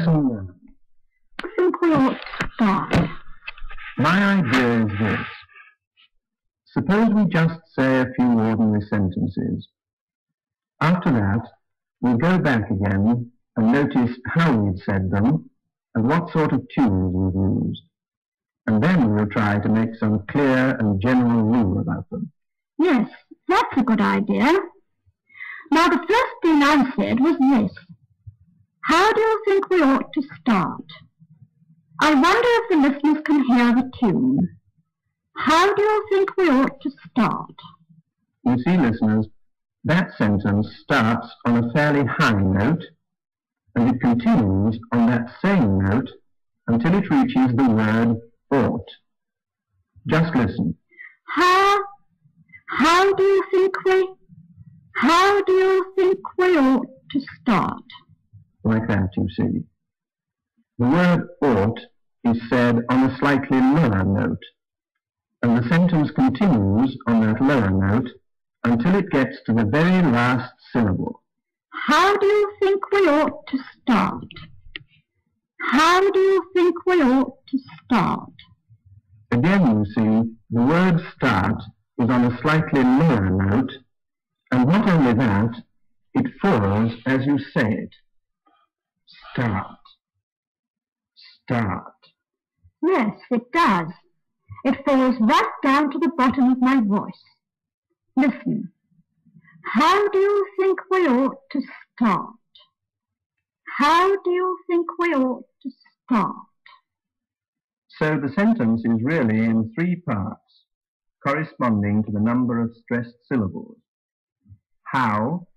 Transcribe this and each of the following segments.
Lesson 1. I think we ought to start. My idea is this. Suppose we just say a few ordinary sentences. After that, we'll go back again and notice how we've said them and what sort of tunes we've used. And then we'll try to make some clear and general rule about them. Yes, that's a good idea. Now, the first thing I said was this. How do you think we ought to start? I wonder if the listeners can hear the tune. How do you think we ought to start? You see, listeners, that sentence starts on a fairly high note, and it continues on that same note until it reaches the word ought. Just listen. How do you think we ought to start? Like that, you see. The word ought is said on a slightly lower note, and the sentence continues on that lower note until it gets to the very last syllable. How do you think we ought to start? How do you think we ought to start? Again, you see, the word start is on a slightly lower note, and not only that, it falls as you say it. Start. Start. Yes, it does. It falls right down to the bottom of my voice. Listen. How do you think we ought to start? How do you think we ought to start? So the sentence is really in 3 parts, corresponding to the number of stressed syllables. How,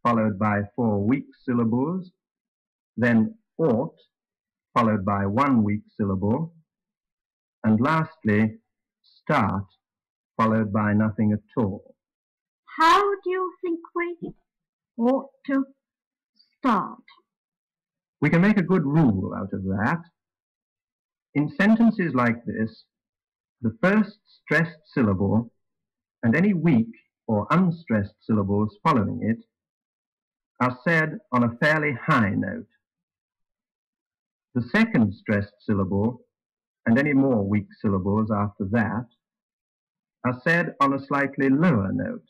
followed by 4 weak syllables, then ought, followed by 1 weak syllable, and lastly, start, followed by nothing at all. How do you think we ought to start? We can make a good rule out of that. In sentences like this, the first stressed syllable and any weak or unstressed syllables following it are said on a fairly high note. The second stressed syllable and any more weak syllables after that are said on a slightly lower note,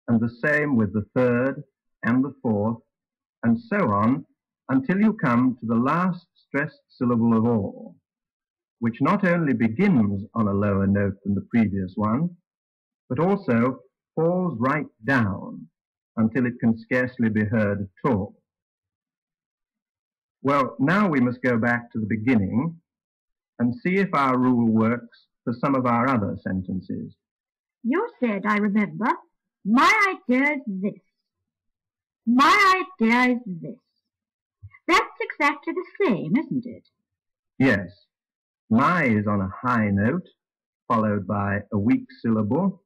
and the same with the third and the fourth, and so on until you come to the last stressed syllable of all, which not only begins on a lower note than the previous one, but also falls right down until it can scarcely be heard at all. Well, now we must go back to the beginning and see if our rule works for some of our other sentences. You said, I remember, my idea is this. My idea is this. That's exactly the same, isn't it? Yes. My is on a high note, followed by a weak syllable.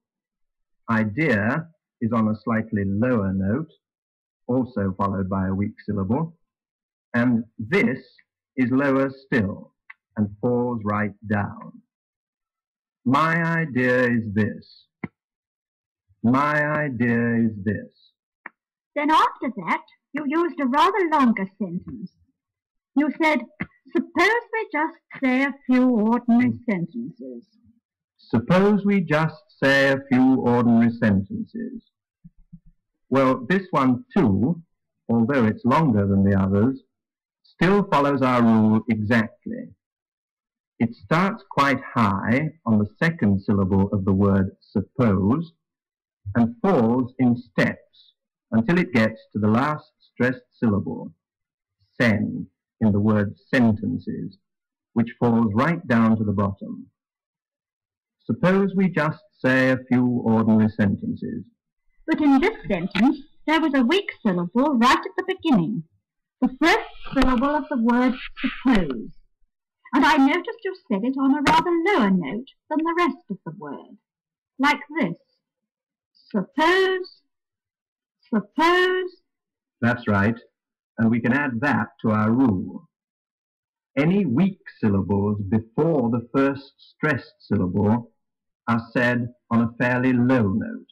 Idea is on a slightly lower note, also followed by a weak syllable. And this is lower still and falls right down. My idea is this. My idea is this. Then after that, you used a rather longer sentence. You said, suppose we just say a few ordinary sentences. Suppose we just say a few ordinary sentences. Well, this one too, although it's longer than the others, still follows our rule exactly. It starts quite high on the second syllable of the word suppose and falls in steps until it gets to the last stressed syllable, sen, in the word sentences, which falls right down to the bottom. Suppose we just say a few ordinary sentences. But in this sentence, there was a weak syllable right at the beginning, the first syllable of the word suppose. And I noticed you said it on a rather lower note than the rest of the word, like this. Suppose, suppose. That's right, and we can add that to our rule. Any weak syllables before the first stressed syllable are said on a fairly low note.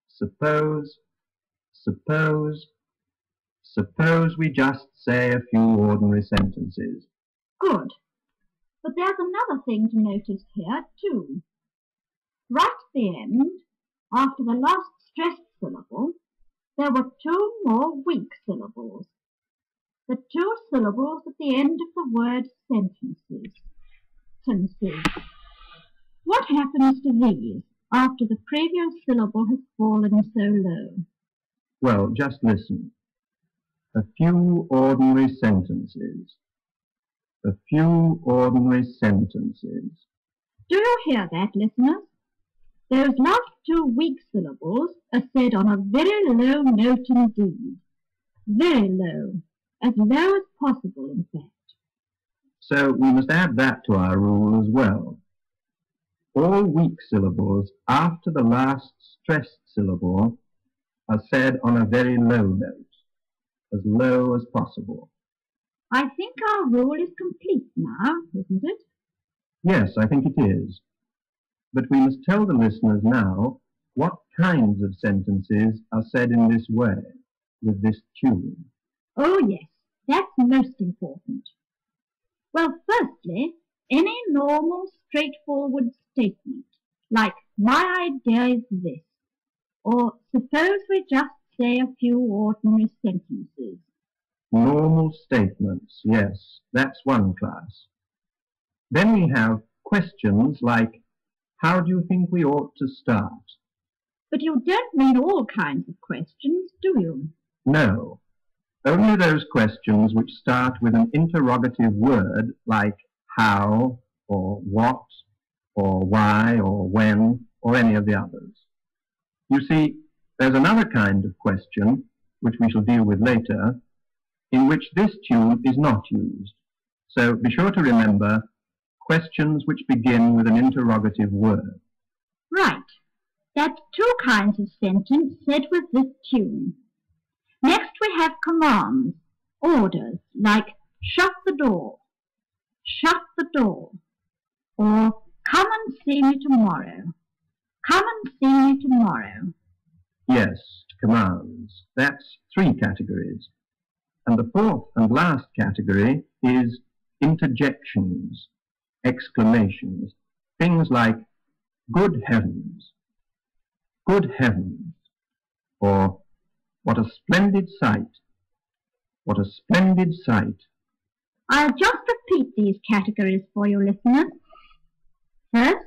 Suppose, suppose, Suppose we just say a few ordinary sentences. Good. But there's another thing to notice here, too. Right at the end, after the last stressed syllable, there were two more weak syllables. The two syllables at the end of the word sentences. What happens to these after the previous syllable has fallen so low? Well, just listen. A few ordinary sentences. A few ordinary sentences. Do you hear that, listeners? Those last two weak syllables are said on a very low note indeed. Very low. As low as possible, in fact. So we must add that to our rule as well. All weak syllables after the last stressed syllable are said on a very low note, as low as possible. I think our rule is complete now, isn't it? Yes, I think it is. But we must tell the listeners now what kinds of sentences are said in this way, with this tune. Oh yes, that's most important. Well, firstly, any normal, straightforward statement, like my idea is this, or suppose we just say a few ordinary sentences. Normal statements, yes, that's one class. Then we have questions like, how do you think we ought to start? But you don't mean all kinds of questions, do you? No. Only those questions which start with an interrogative word like how, or what, or why, or when, or any of the others. You see, there's another kind of question, which we shall deal with later, in which this tune is not used. So be sure to remember questions which begin with an interrogative word. Right. That's two kinds of sentence said with this tune. Next we have commands, orders, like shut the door, or come and see me tomorrow, come and see me tomorrow. Yes, commands. That's three categories. And the fourth and last category is interjections, exclamations, things like good heavens, or what a splendid sight, what a splendid sight. I'll just repeat these categories for you listeners. First,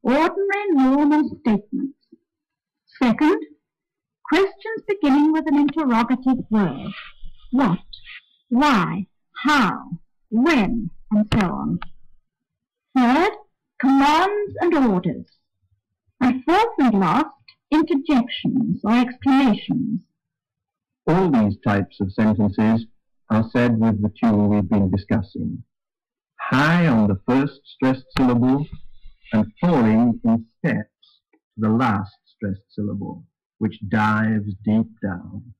ordinary normal statements. Second, questions beginning with an interrogative word. What, why, how, when, and so on. Third, commands and orders. And fourth and last, interjections or exclamations. All these types of sentences are said with the tune we've been discussing. High on the first stressed syllable and falling in steps to the last stressed syllable, which dives deep down.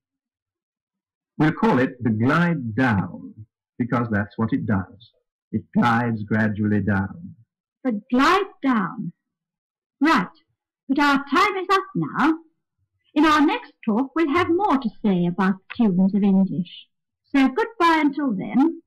We'll call it the glide down, because that's what it does. It glides gradually down. The glide down. Right, but our time is up now. In our next talk we'll have more to say about tunes of English. So goodbye until then.